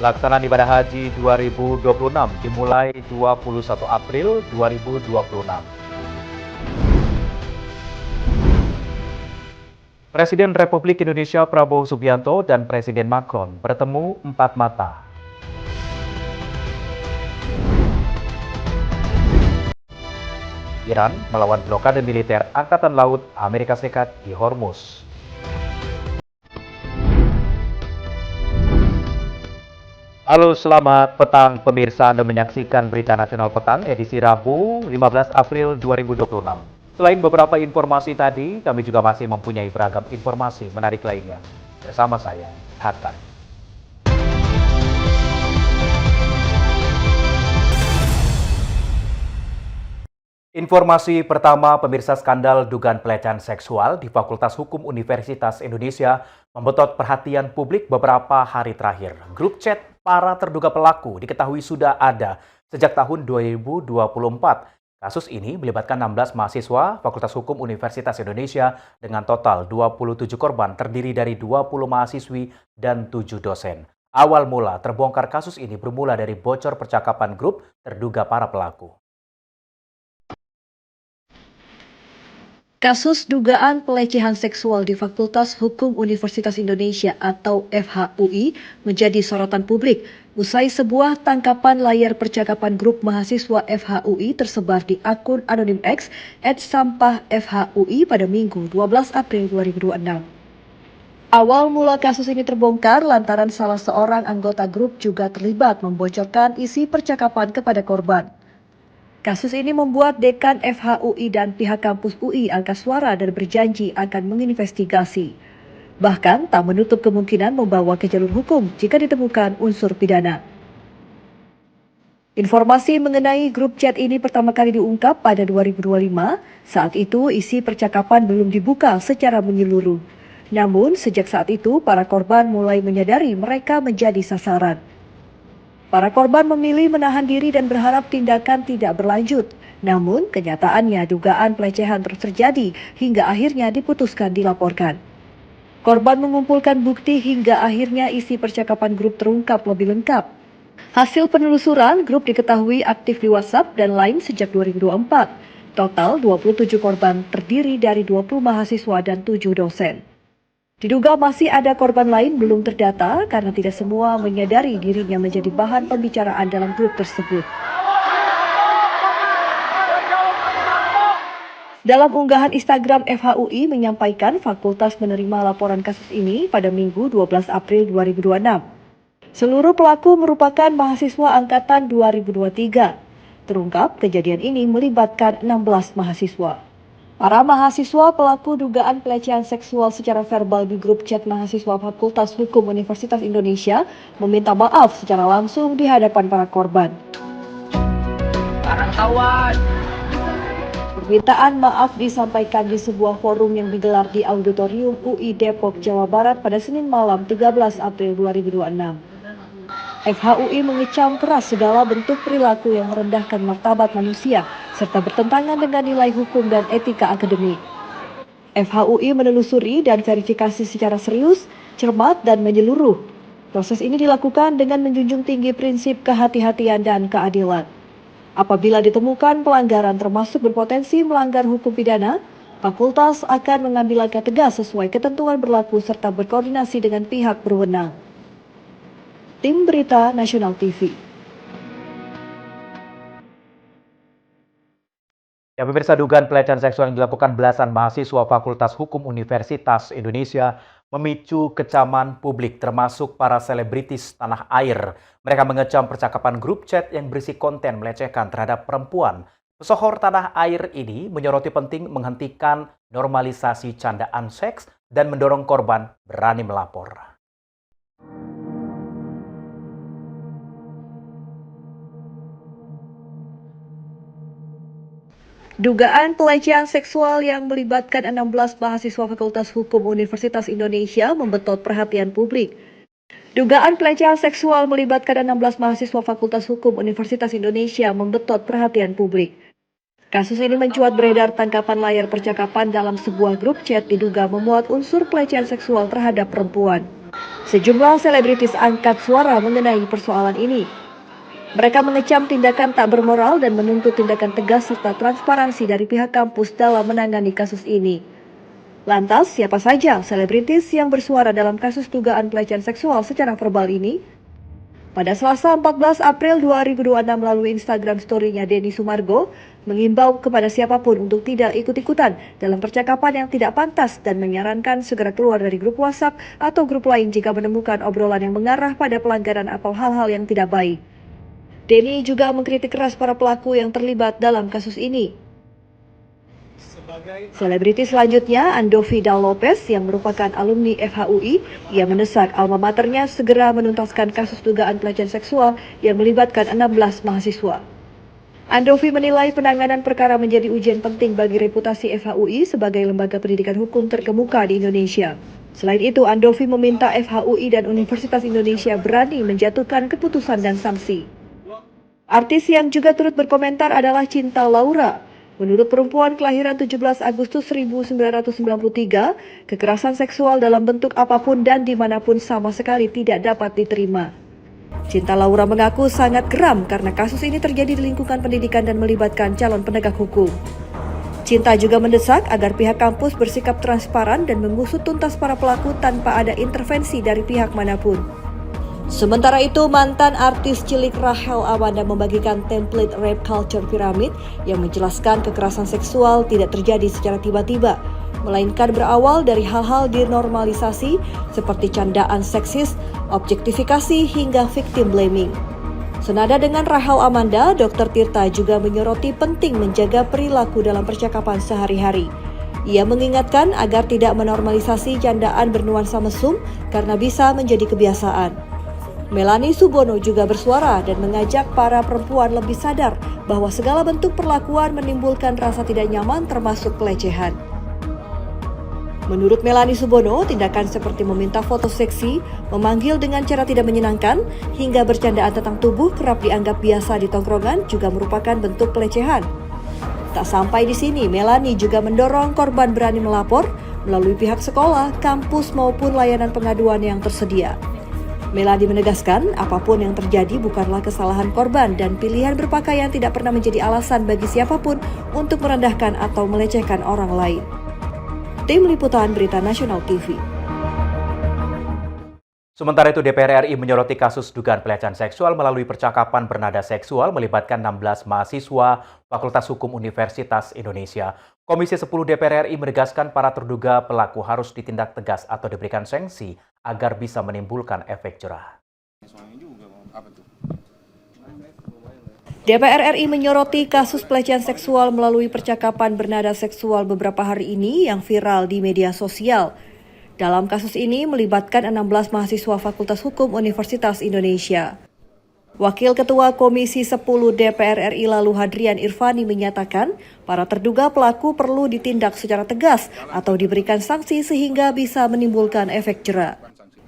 Pelaksanaan ibadah haji 2026 dimulai 21 April 2026. Presiden Republik Indonesia Prabowo Subianto dan Presiden Macron bertemu empat mata. Iran melawan blokade militer Angkatan Laut Amerika Serikat di Hormuz. Halo, selamat petang pemirsa. Anda menyaksikan Berita Nasional Petang edisi Rabu 15 April 2026. Selain beberapa informasi tadi, kami juga masih mempunyai beragam informasi menarik lainnya. Bersama saya, Hatta. Informasi pertama, pemirsa, skandal dugaan pelecehan seksual di Fakultas Hukum Universitas Indonesia membetot perhatian publik beberapa hari terakhir. Grup chat para terduga pelaku diketahui sudah ada sejak tahun 2024. Kasus ini melibatkan 16 mahasiswa Fakultas Hukum Universitas Indonesia dengan total 27 korban terdiri dari 20 mahasiswi dan 7 dosen. Awal mula terbongkar kasus ini bermula dari bocor percakapan grup terduga para pelaku. Kasus dugaan pelecehan seksual di Fakultas Hukum Universitas Indonesia atau FHUI menjadi sorotan publik usai sebuah tangkapan layar percakapan grup mahasiswa FHUI tersebar di akun anonim X @sampahfhui pada Minggu 12 April 2026. Awal mula kasus ini terbongkar lantaran salah seorang anggota grup juga terlibat membocorkan isi percakapan kepada korban. Kasus ini membuat Dekan FHUI dan pihak kampus UI angkat suara dan berjanji akan menginvestigasi. Bahkan tak menutup kemungkinan membawa ke jalur hukum jika ditemukan unsur pidana. Informasi mengenai grup chat ini pertama kali diungkap pada 2025. Saat itu isi percakapan belum dibuka secara menyeluruh. Namun sejak saat itu para korban mulai menyadari mereka menjadi sasaran. Para korban memilih menahan diri dan berharap tindakan tidak berlanjut. Namun, kenyataannya dugaan pelecehan terus terjadi hingga akhirnya diputuskan dilaporkan. Korban mengumpulkan bukti hingga akhirnya isi percakapan grup terungkap lebih lengkap. Hasil penelusuran, grup diketahui aktif di WhatsApp dan lain sejak 2024. Total 27 korban terdiri dari 20 mahasiswa dan 7 dosen. Diduga masih ada korban lain belum terdata karena tidak semua menyadari dirinya menjadi bahan pembicaraan dalam grup tersebut. Dalam unggahan Instagram FHUI menyampaikan fakultas menerima laporan kasus ini pada Minggu 12 April 2026. Seluruh pelaku merupakan mahasiswa angkatan 2023. Terungkap kejadian ini melibatkan 16 mahasiswa. Para mahasiswa pelaku dugaan pelecehan seksual secara verbal di grup chat mahasiswa Fakultas Hukum Universitas Indonesia meminta maaf secara langsung di hadapan para korban. Permintaan maaf disampaikan di sebuah forum yang digelar di Auditorium UI Depok, Jawa Barat pada Senin malam 13 April 2026. FHUI mengecam keras segala bentuk perilaku yang merendahkan martabat manusia serta bertentangan dengan nilai hukum dan etika akademik. FHUI menelusuri dan verifikasi secara serius, cermat, dan menyeluruh. Proses ini dilakukan dengan menjunjung tinggi prinsip kehati-hatian dan keadilan. Apabila ditemukan pelanggaran termasuk berpotensi melanggar hukum pidana, fakultas akan mengambil langkah tegas sesuai ketentuan berlaku serta berkoordinasi dengan pihak berwenang. Tim Berita Nasional TV. Ya, pemirsa, dugaan pelecehan seksual yang dilakukan belasan mahasiswa Fakultas Hukum Universitas Indonesia memicu kecaman publik termasuk para selebritis tanah air. Mereka mengecam percakapan grup chat yang berisi konten melecehkan terhadap perempuan. Pesohor tanah air ini menyoroti penting menghentikan normalisasi candaan seks dan mendorong korban berani melapor. Dugaan pelecehan seksual yang melibatkan 16 mahasiswa Fakultas Hukum Universitas Indonesia membetot perhatian publik. Dugaan pelecehan seksual melibatkan 16 mahasiswa Fakultas Hukum Universitas Indonesia membetot perhatian publik. Kasus ini mencuat beredar tangkapan layar percakapan dalam sebuah grup chat diduga memuat unsur pelecehan seksual terhadap perempuan. Sejumlah selebritis angkat suara mengenai persoalan ini. Mereka mengecam tindakan tak bermoral dan menuntut tindakan tegas serta transparansi dari pihak kampus dalam menangani kasus ini. Lantas, siapa saja selebritis yang bersuara dalam kasus dugaan pelecehan seksual secara verbal ini? Pada Selasa 14 April 2026 melalui Instagram story-nya Denny Sumargo, mengimbau kepada siapapun untuk tidak ikut-ikutan dalam percakapan yang tidak pantas dan menyarankan segera keluar dari grup WhatsApp atau grup lain jika menemukan obrolan yang mengarah pada pelanggaran atau hal-hal yang tidak baik. Denny juga mengkritik keras para pelaku yang terlibat dalam kasus ini. Selebriti selanjutnya, Andovi Dal Lopez yang merupakan alumni FHUI, ia mendesak alma maternya segera menuntaskan kasus dugaan pelecehan seksual yang melibatkan 16 mahasiswa. Andovi menilai penanganan perkara menjadi ujian penting bagi reputasi FHUI sebagai lembaga pendidikan hukum terkemuka di Indonesia. Selain itu, Andovi meminta FHUI dan Universitas Indonesia berani menjatuhkan keputusan dan sanksi. Artis yang juga turut berkomentar adalah Cinta Laura. Menurut perempuan kelahiran 17 Agustus 1993, kekerasan seksual dalam bentuk apapun dan dimanapun sama sekali tidak dapat diterima. Cinta Laura mengaku sangat geram karena kasus ini terjadi di lingkungan pendidikan dan melibatkan calon penegak hukum. Cinta juga mendesak agar pihak kampus bersikap transparan dan mengusut tuntas para pelaku tanpa ada intervensi dari pihak manapun. Sementara itu, mantan artis cilik Rachel Amanda membagikan template rape culture pyramid yang menjelaskan kekerasan seksual tidak terjadi secara tiba-tiba, melainkan berawal dari hal-hal dinormalisasi seperti candaan seksis, objektifikasi, hingga victim blaming. Senada dengan Rachel Amanda, Dr. Tirta juga menyoroti penting menjaga perilaku dalam percakapan sehari-hari. Ia mengingatkan agar tidak menormalisasi candaan bernuansa mesum karena bisa menjadi kebiasaan. Melanie Subono juga bersuara dan mengajak para perempuan lebih sadar bahwa segala bentuk perlakuan menimbulkan rasa tidak nyaman termasuk pelecehan. Menurut Melanie Subono, tindakan seperti meminta foto seksi, memanggil dengan cara tidak menyenangkan, hingga bercandaan tentang tubuh kerap dianggap biasa di tongkrongan juga merupakan bentuk pelecehan. Tak sampai di sini, Melanie juga mendorong korban berani melapor melalui pihak sekolah, kampus maupun layanan pengaduan yang tersedia. Melanie menegaskan, apapun yang terjadi bukanlah kesalahan korban dan pilihan berpakaian tidak pernah menjadi alasan bagi siapapun untuk merendahkan atau melecehkan orang lain. Tim Liputan Berita Nasional TV. Sementara itu, DPR RI menyoroti kasus dugaan pelecehan seksual melalui percakapan bernada seksual melibatkan 16 mahasiswa Fakultas Hukum Universitas Indonesia. Komisi 10 DPR RI menegaskan para terduga pelaku harus ditindak tegas atau diberikan sanksi agar bisa menimbulkan efek jerah. DPR RI menyoroti kasus pelecehan seksual melalui percakapan bernada seksual beberapa hari ini yang viral di media sosial. Dalam kasus ini melibatkan 16 mahasiswa Fakultas Hukum Universitas Indonesia. Wakil Ketua Komisi 10 DPR RI lalu Hadrian Irfani menyatakan para terduga pelaku perlu ditindak secara tegas atau diberikan sanksi sehingga bisa menimbulkan efek jera.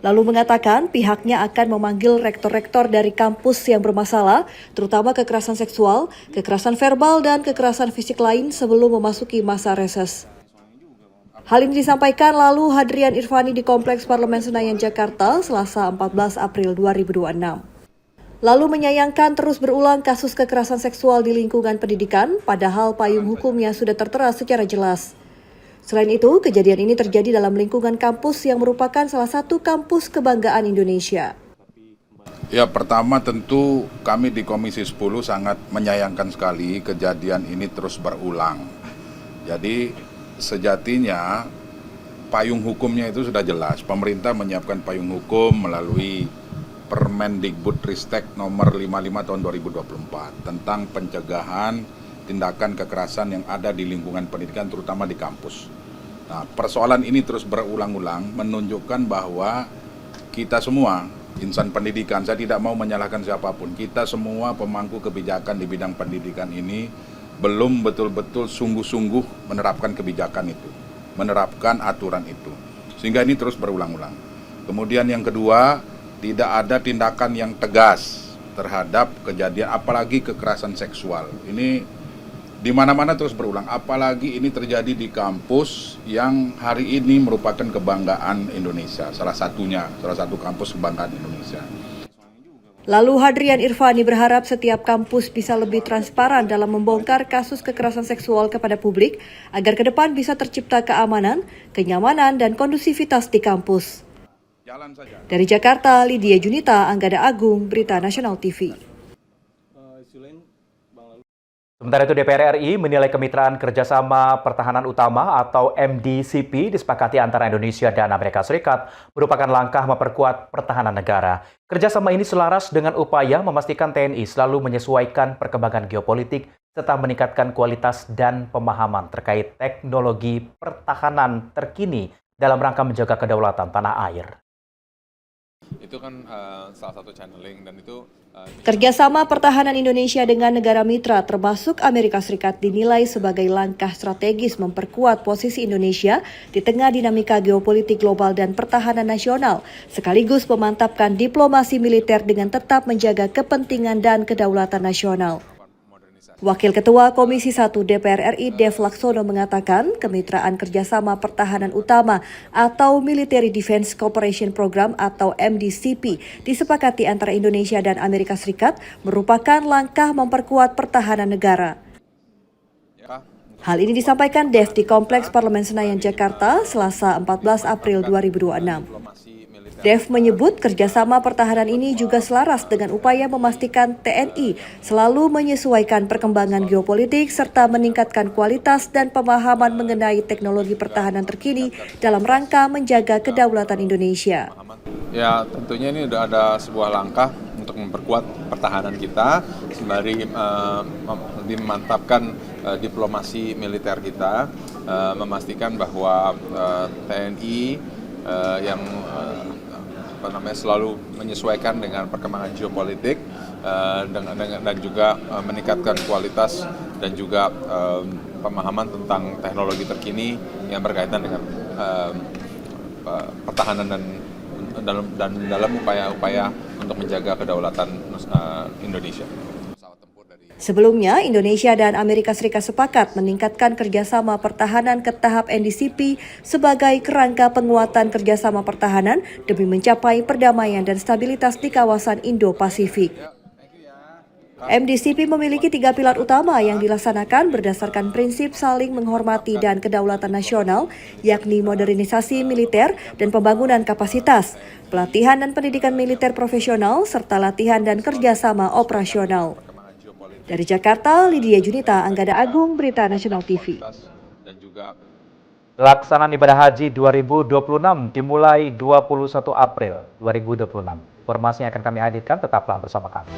Lalu mengatakan pihaknya akan memanggil rektor-rektor dari kampus yang bermasalah, terutama kekerasan seksual, kekerasan verbal, dan kekerasan fisik lain sebelum memasuki masa reses. Hal ini disampaikan lalu Hadrian Irfani di Kompleks Parlemen Senayan, Jakarta, Selasa 14 April 2026. Lalu menyayangkan terus berulang kasus kekerasan seksual di lingkungan pendidikan, padahal payung hukumnya sudah tertera secara jelas. Selain itu, kejadian ini terjadi dalam lingkungan kampus yang merupakan salah satu kampus kebanggaan Indonesia. Ya, pertama tentu kami di Komisi 10 sangat menyayangkan sekali kejadian ini terus berulang. Jadi sejatinya payung hukumnya itu sudah jelas. Pemerintah menyiapkan payung hukum melalui Permendikbudristek nomor 55 tahun 2024 tentang pencegahan tindakan kekerasan yang ada di lingkungan pendidikan terutama di kampus. Nah, persoalan ini terus berulang-ulang menunjukkan bahwa kita semua insan pendidikan, saya tidak mau menyalahkan siapapun, kita semua pemangku kebijakan di bidang pendidikan ini belum betul-betul sungguh-sungguh menerapkan kebijakan itu, menerapkan aturan itu. Sehingga ini terus berulang-ulang. Kemudian yang kedua, tidak ada tindakan yang tegas terhadap kejadian apalagi kekerasan seksual. Ini di mana-mana terus berulang, apalagi ini terjadi di kampus yang hari ini merupakan kebanggaan Indonesia, salah satu kampus kebanggaan Indonesia. Lalu Hadrian Irvani berharap setiap kampus bisa lebih transparan dalam membongkar kasus kekerasan seksual kepada publik agar ke depan bisa tercipta keamanan, kenyamanan, dan kondusivitas di kampus. Dari Jakarta, Lydia Junita, Anggada Agung, Berita Nasional TV. Sementara itu DPR RI menilai kemitraan kerjasama pertahanan utama atau MDCP disepakati antara Indonesia dan Amerika Serikat merupakan langkah memperkuat pertahanan negara. Kerjasama ini selaras dengan upaya memastikan TNI selalu menyesuaikan perkembangan geopolitik serta meningkatkan kualitas dan pemahaman terkait teknologi pertahanan terkini dalam rangka menjaga kedaulatan tanah air. Itu kan salah satu channeling dan itu Kerjasama pertahanan Indonesia dengan negara mitra termasuk Amerika Serikat dinilai sebagai langkah strategis memperkuat posisi Indonesia di tengah dinamika geopolitik global dan pertahanan nasional, sekaligus memantapkan diplomasi militer dengan tetap menjaga kepentingan dan kedaulatan nasional. Wakil Ketua Komisi 1 DPR RI Dev Laksono mengatakan kemitraan kerjasama pertahanan utama atau Military Defense Cooperation Program atau MDCP disepakati antara Indonesia dan Amerika Serikat merupakan langkah memperkuat pertahanan negara. Hal ini disampaikan Dev di Kompleks Parlemen Senayan, Jakarta, Selasa 14 April 2026. Dev menyebut kerjasama pertahanan ini juga selaras dengan upaya memastikan TNI selalu menyesuaikan perkembangan geopolitik serta meningkatkan kualitas dan pemahaman mengenai teknologi pertahanan terkini dalam rangka menjaga kedaulatan Indonesia. ya tentunya ini sudah ada sebuah langkah untuk memperkuat pertahanan kita sembari memantapkan diplomasi militer kita, memastikan bahwa TNI yang selalu menyesuaikan dengan perkembangan geopolitik dan juga meningkatkan kualitas dan juga pemahaman tentang teknologi terkini yang berkaitan dengan pertahanan dan dalam upaya-upaya untuk menjaga kedaulatan Indonesia. Sebelumnya, Indonesia dan Amerika Serikat sepakat meningkatkan kerjasama pertahanan ke tahap NDCP sebagai kerangka penguatan kerjasama pertahanan demi mencapai perdamaian dan stabilitas di kawasan Indo-Pasifik. MDCP memiliki 3 pilar utama yang dilaksanakan berdasarkan prinsip saling menghormati dan kedaulatan nasional, yakni modernisasi militer dan pembangunan kapasitas, pelatihan dan pendidikan militer profesional, serta latihan dan kerjasama operasional. Dari Jakarta, Lydia Junita, Anggada Agung, Berita Nasional TV. Pelaksanaan ibadah haji 2026 dimulai 21 April 2026. Informasi yang akan kami hadirkan, tetaplah bersama kami.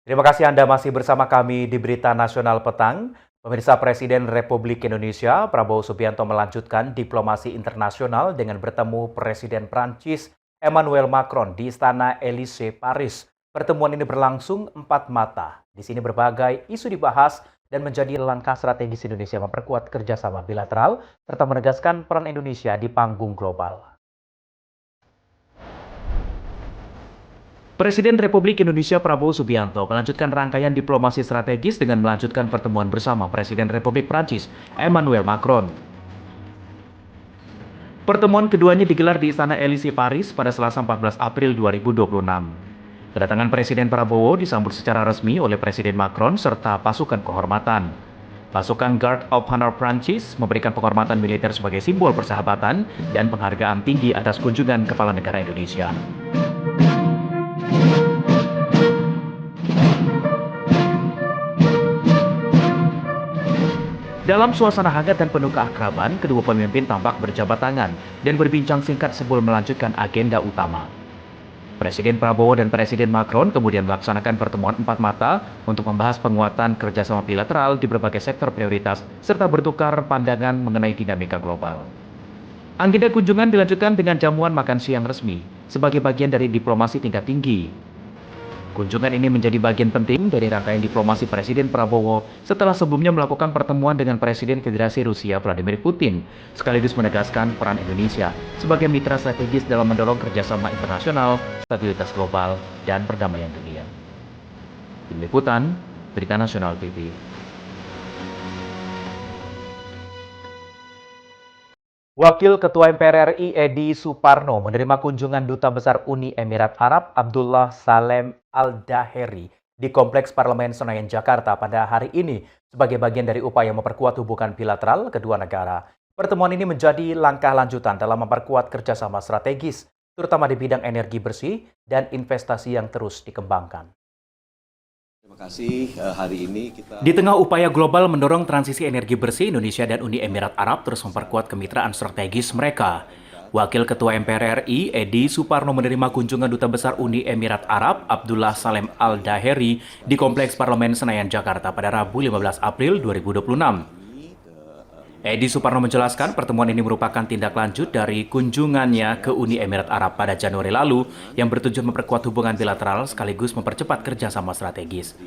Terima kasih Anda masih bersama kami di Berita Nasional Petang. Pemirsa, Presiden Republik Indonesia Prabowo Subianto melanjutkan diplomasi internasional dengan bertemu Presiden Prancis Emmanuel Macron di Istana Élysée, Paris. Pertemuan ini berlangsung 4 mata. Di sini berbagai isu dibahas dan menjadi langkah strategis Indonesia memperkuat kerjasama bilateral serta menegaskan peran Indonesia di panggung global. Presiden Republik Indonesia Prabowo Subianto melanjutkan rangkaian diplomasi strategis dengan melanjutkan pertemuan bersama Presiden Republik Prancis Emmanuel Macron. Pertemuan keduanya digelar di Istana Élysée Paris pada Selasa 14 April 2026. Kedatangan Presiden Prabowo disambut secara resmi oleh Presiden Macron serta pasukan kehormatan. Pasukan Guard of Honor Prancis memberikan penghormatan militer sebagai simbol persahabatan dan penghargaan tinggi atas kunjungan Kepala Negara Indonesia. Dalam suasana hangat dan penuh keakraban, kedua pemimpin tampak berjabat tangan dan berbincang singkat sebelum melanjutkan agenda utama. Presiden Prabowo dan Presiden Macron kemudian melaksanakan pertemuan 4 mata untuk membahas penguatan kerjasama bilateral di berbagai sektor prioritas serta bertukar pandangan mengenai dinamika global. Agenda kunjungan dilanjutkan dengan jamuan makan siang resmi sebagai bagian dari diplomasi tingkat tinggi. Kunjungan ini menjadi bagian penting dari rangkaian diplomasi Presiden Prabowo setelah sebelumnya melakukan pertemuan dengan Presiden Federasi Rusia Vladimir Putin, sekaligus menegaskan peran Indonesia sebagai mitra strategis dalam mendorong kerjasama internasional, stabilitas global, dan perdamaian dunia. Tim Liputan, Berita Nasional TV. Wakil Ketua MPR RI Edi Suparno menerima kunjungan Duta Besar Uni Emirat Arab Abdullah Salem Al-Daheri di Kompleks Parlemen Senayan, Jakarta pada hari ini sebagai bagian dari upaya memperkuat hubungan bilateral kedua negara. Pertemuan ini menjadi langkah lanjutan dalam memperkuat kerjasama strategis, terutama di bidang energi bersih dan investasi yang terus dikembangkan. Terima kasih. Hari ini kita... Di tengah upaya global mendorong transisi energi bersih, Indonesia dan Uni Emirat Arab terus memperkuat kemitraan strategis mereka. Wakil Ketua MPR RI Edi Suparno menerima kunjungan Duta Besar Uni Emirat Arab Abdullah Salem Al-Daheri di Kompleks Parlemen Senayan, Jakarta pada Rabu 15 April 2026. Edi Suparno menjelaskan pertemuan ini merupakan tindak lanjut dari kunjungannya ke Uni Emirat Arab pada Januari lalu yang bertujuan memperkuat hubungan bilateral sekaligus mempercepat kerjasama strategis.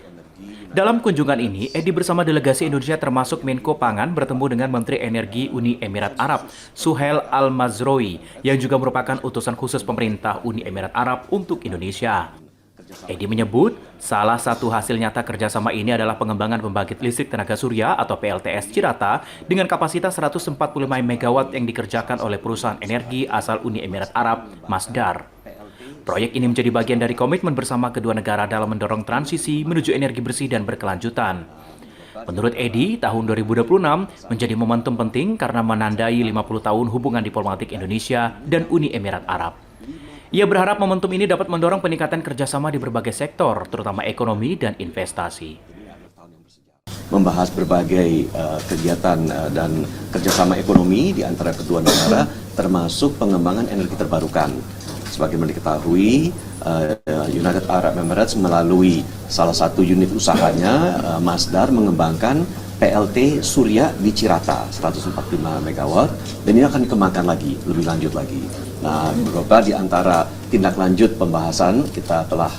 Dalam kunjungan ini, Edi bersama delegasi Indonesia termasuk Menko Pangan bertemu dengan Menteri Energi Uni Emirat Arab, Suhail Al-Mazroui, yang juga merupakan utusan khusus pemerintah Uni Emirat Arab untuk Indonesia. Edi menyebut, salah satu hasil nyata kerjasama ini adalah pengembangan pembangkit listrik tenaga surya atau PLTS Cirata dengan kapasitas 145 MW yang dikerjakan oleh perusahaan energi asal Uni Emirat Arab, Masdar. Proyek ini menjadi bagian dari komitmen bersama kedua negara dalam mendorong transisi menuju energi bersih dan berkelanjutan. Menurut Edi, tahun 2026 menjadi momentum penting karena menandai 50 tahun hubungan diplomatik Indonesia dan Uni Emirat Arab. Ia berharap momentum ini dapat mendorong peningkatan kerjasama di berbagai sektor, terutama ekonomi dan investasi. Membahas berbagai kegiatan dan kerjasama ekonomi di antara kedua negara, termasuk pengembangan energi terbarukan. Sebagaimana diketahui, United Arab Emirates melalui salah satu unit usahanya, Masdar, mengembangkan PLT Surya di Cirata 145 MW, dan ini akan dikembangkan lagi, lebih lanjut lagi. Nah, beberapa di antara tindak lanjut pembahasan kita telah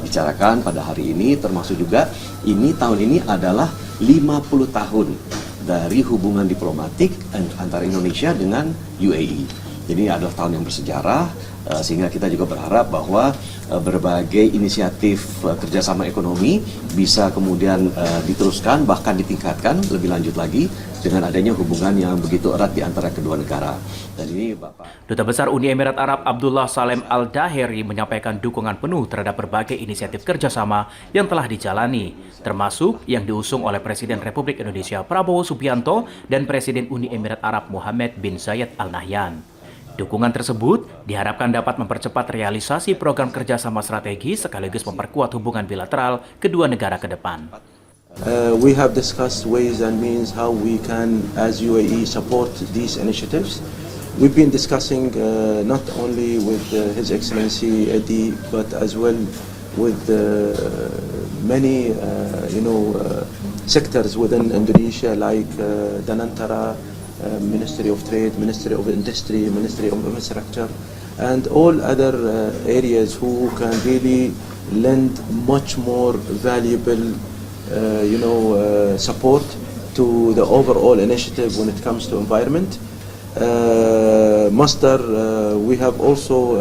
bicarakan pada hari ini, termasuk juga tahun ini adalah 50 tahun dari hubungan diplomatik antara Indonesia dengan UAE. Jadi adalah tahun yang bersejarah, sehingga kita juga berharap bahwa berbagai inisiatif kerjasama ekonomi bisa kemudian diteruskan, bahkan ditingkatkan lebih lanjut lagi dengan adanya hubungan yang begitu erat di antara kedua negara. Dan ini Bapak Duta Besar Uni Emirat Arab Abdullah Salem Al-Daheri menyampaikan dukungan penuh terhadap berbagai inisiatif kerjasama yang telah dijalani, termasuk yang diusung oleh Presiden Republik Indonesia Prabowo Subianto dan Presiden Uni Emirat Arab Mohammed bin Zayed Al Nahyan. Dukungan tersebut diharapkan dapat mempercepat realisasi program kerjasama strategi sekaligus memperkuat hubungan bilateral kedua negara ke depan. We have discussed ways and means how we can, as UAE, support these initiatives. We've been discussing not only with His Excellency Edi, but as well with many, sectors within Indonesia, like Danantara, Ministry of Trade, Ministry of Industry, Ministry of Infrastructure, and all other areas who can really lend much more valuable support to the overall initiative when it comes to environment. Masdar, we have also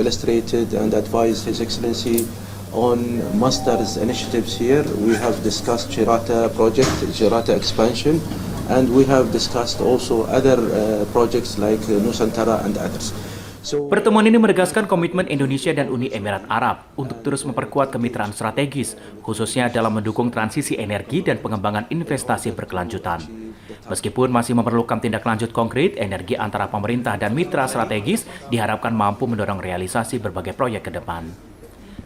illustrated and advised His Excellency on Masdar's initiatives here. We have discussed Cirata project, Cirata expansion, and we have discussed also other projects like Nusantara and others. Pertemuan ini menegaskan komitmen Indonesia dan Uni Emirat Arab untuk terus memperkuat kemitraan strategis, khususnya dalam mendukung transisi energi dan pengembangan investasi berkelanjutan. Meskipun masih memerlukan tindak lanjut konkret, energi antara pemerintah dan mitra strategis diharapkan mampu mendorong realisasi berbagai proyek ke depan.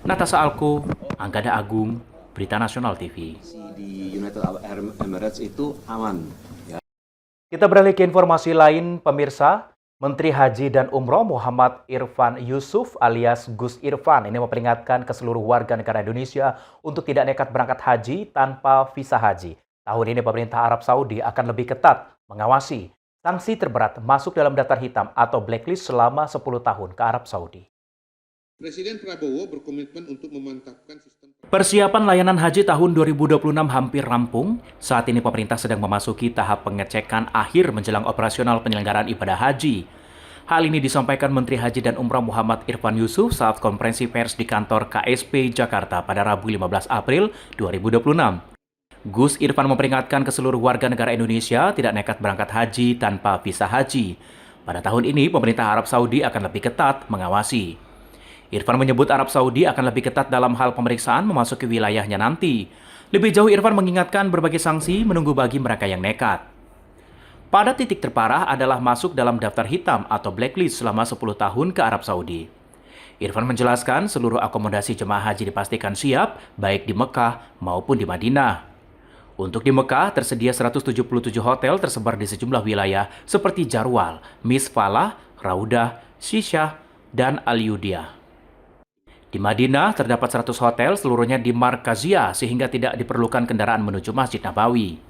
Natasha Alko, Anggada Agung, Berita Nasional TV. di United Arab Emirates itu aman. Kita beralih ke informasi lain, pemirsa. Menteri Haji dan Umroh Muhammad Irfan Yusuf alias Gus Irfan ini memperingatkan ke seluruh warga negara Indonesia untuk tidak nekat berangkat haji tanpa visa haji. Tahun ini pemerintah Arab Saudi akan lebih ketat mengawasi. Sanksi terberat masuk dalam daftar hitam atau blacklist selama 10 tahun ke Arab Saudi. Presiden Prabowo berkomitmen untuk memantapkan sistem. Persiapan layanan haji tahun 2026 hampir rampung. Saat ini pemerintah sedang memasuki tahap pengecekan akhir menjelang operasional penyelenggaraan ibadah haji. Hal ini disampaikan Menteri Haji dan Umrah Muhammad Irfan Yusuf saat konferensi pers di kantor KSP Jakarta pada Rabu 15 April 2026. Gus Irfan memperingatkan ke seluruh warga negara Indonesia tidak nekat berangkat haji tanpa visa haji. Pada tahun ini, pemerintah Arab Saudi akan lebih ketat mengawasi. Irfan menyebut Arab Saudi akan lebih ketat dalam hal pemeriksaan memasuki wilayahnya nanti. Lebih jauh, Irfan mengingatkan berbagai sanksi menunggu bagi mereka yang nekat. Pada titik terparah adalah masuk dalam daftar hitam atau blacklist selama 10 tahun ke Arab Saudi. Irfan menjelaskan seluruh akomodasi jemaah haji dipastikan siap, baik di Mekah maupun di Madinah. Untuk di Mekah, tersedia 177 hotel tersebar di sejumlah wilayah seperti Jarwal, Misfalah, Raudah, Syisyah, dan Al-Yudiyah. Di Madinah, terdapat 100 hotel seluruhnya di Markaziyah sehingga tidak diperlukan kendaraan menuju Masjid Nabawi.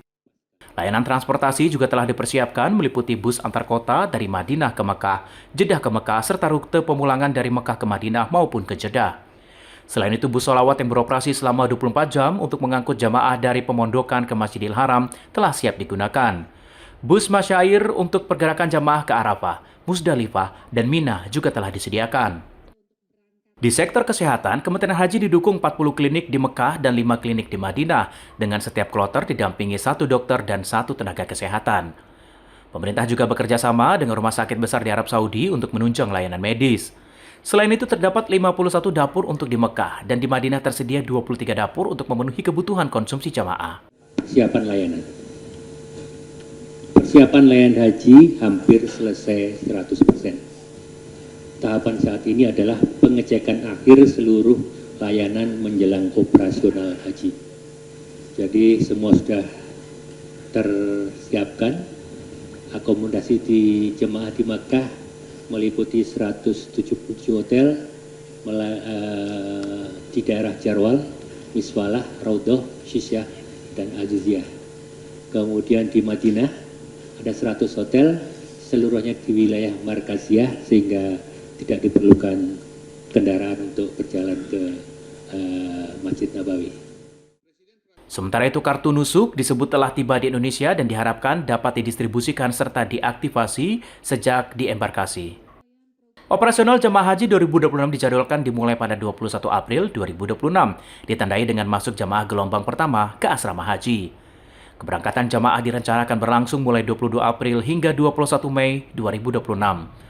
Layanan transportasi juga telah dipersiapkan meliputi bus antar kota dari Madinah ke Mekah, Jeddah ke Mekah, serta rute pemulangan dari Mekah ke Madinah maupun ke Jeddah. Selain itu, bus sholawat yang beroperasi selama 24 jam untuk mengangkut jamaah dari pemondokan ke Masjidil Haram telah siap digunakan. Bus masyair untuk pergerakan jamaah ke Arafah, Musdalifah, dan Mina juga telah disediakan. Di sektor kesehatan, Kementerian Haji didukung 40 klinik di Mekah dan 5 klinik di Madinah, dengan setiap kloter didampingi 1 dokter dan 1 tenaga kesehatan. Pemerintah juga bekerja sama dengan rumah sakit besar di Arab Saudi untuk menunjang layanan medis. Selain itu, terdapat 51 dapur untuk di Mekah, dan di Madinah tersedia 23 dapur untuk memenuhi kebutuhan konsumsi jamaah. Persiapan layanan. Persiapan layanan haji hampir selesai 100%. Tahapan saat ini adalah pengecekan akhir seluruh layanan menjelang operasional haji. Jadi semua sudah tersiapkan. Akomodasi di jemaah di Makkah meliputi 177 hotel di daerah Jarwal, Miswalah, Raudah, Syisyah, dan Al-Jiziyah. Kemudian di Madinah ada 100 hotel, seluruhnya di wilayah Markaziyah sehingga tidak diperlukan kendaraan untuk berjalan ke Masjid Nabawi. Sementara itu, kartu nusuk disebut telah tiba di Indonesia dan diharapkan dapat didistribusikan serta diaktifasi sejak diembarkasi. Operasional jemaah haji 2026 dijadwalkan dimulai pada 21 April 2026, ditandai dengan masuk jemaah gelombang pertama ke asrama haji. Keberangkatan jemaah direncanakan berlangsung mulai 22 April hingga 21 Mei 2026.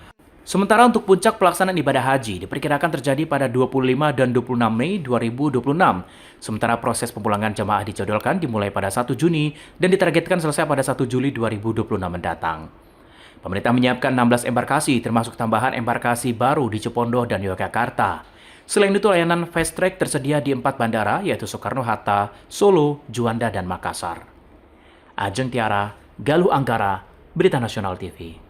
Sementara untuk puncak pelaksanaan ibadah haji diperkirakan terjadi pada 25 dan 26 Mei 2026. Sementara proses pemulangan jamaah dijadwalkan dimulai pada 1 Juni dan ditargetkan selesai pada 1 Juli 2026 mendatang. Pemerintah menyiapkan 16 embarkasi termasuk tambahan embarkasi baru di Cipondoh dan Yogyakarta. Selain itu, layanan fast track tersedia di 4 bandara yaitu Soekarno-Hatta, Solo, Juanda, dan Makassar. Ajeng Tiara, Galuh Anggara, Berita Nasional TV.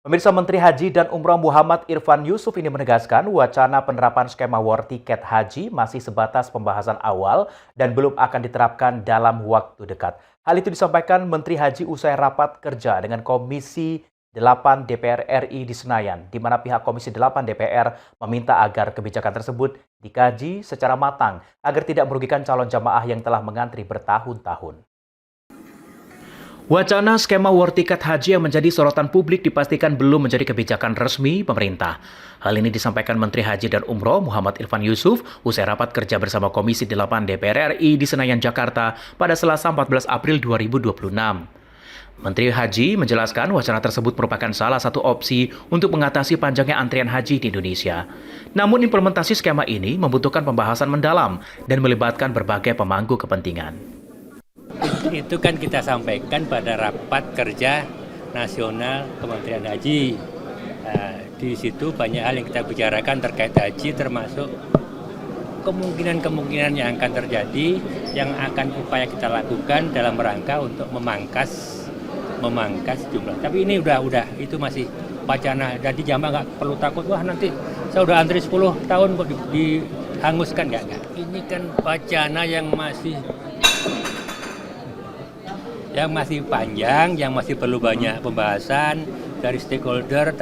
Pemirsa, Menteri Haji dan Umrah Muhammad Irfan Yusuf ini menegaskan wacana penerapan skema war tiket haji masih sebatas pembahasan awal dan belum akan diterapkan dalam waktu dekat. Hal itu disampaikan Menteri Haji usai rapat kerja dengan Komisi 8 DPR RI di Senayan, di mana pihak Komisi 8 DPR meminta agar kebijakan tersebut dikaji secara matang agar tidak merugikan calon jamaah yang telah mengantri bertahun-tahun. Wacana skema war tiket haji yang menjadi sorotan publik dipastikan belum menjadi kebijakan resmi pemerintah. Hal ini disampaikan Menteri Haji dan Umroh Muhammad Irfan Yusuf usai rapat kerja bersama Komisi 8 DPR RI di Senayan, Jakarta pada Selasa 14 April 2026. Menteri Haji menjelaskan wacana tersebut merupakan salah satu opsi untuk mengatasi panjangnya antrian haji di Indonesia. Namun implementasi skema ini membutuhkan pembahasan mendalam dan melibatkan berbagai pemangku kepentingan. Itu kan kita sampaikan pada rapat kerja nasional Kementerian Haji. Di situ banyak hal yang kita bicarakan terkait haji, termasuk kemungkinan-kemungkinan yang akan terjadi, yang akan upaya kita lakukan dalam rangka untuk memangkas jumlah. Tapi ini udah itu masih wacana. Jadi jamaah nggak perlu takut, wah nanti saya udah antri 10 tahun kok dihanguskan, nggak. Ini kan wacana yang masih yang masih panjang, yang masih perlu banyak pembahasan dari stakeholder,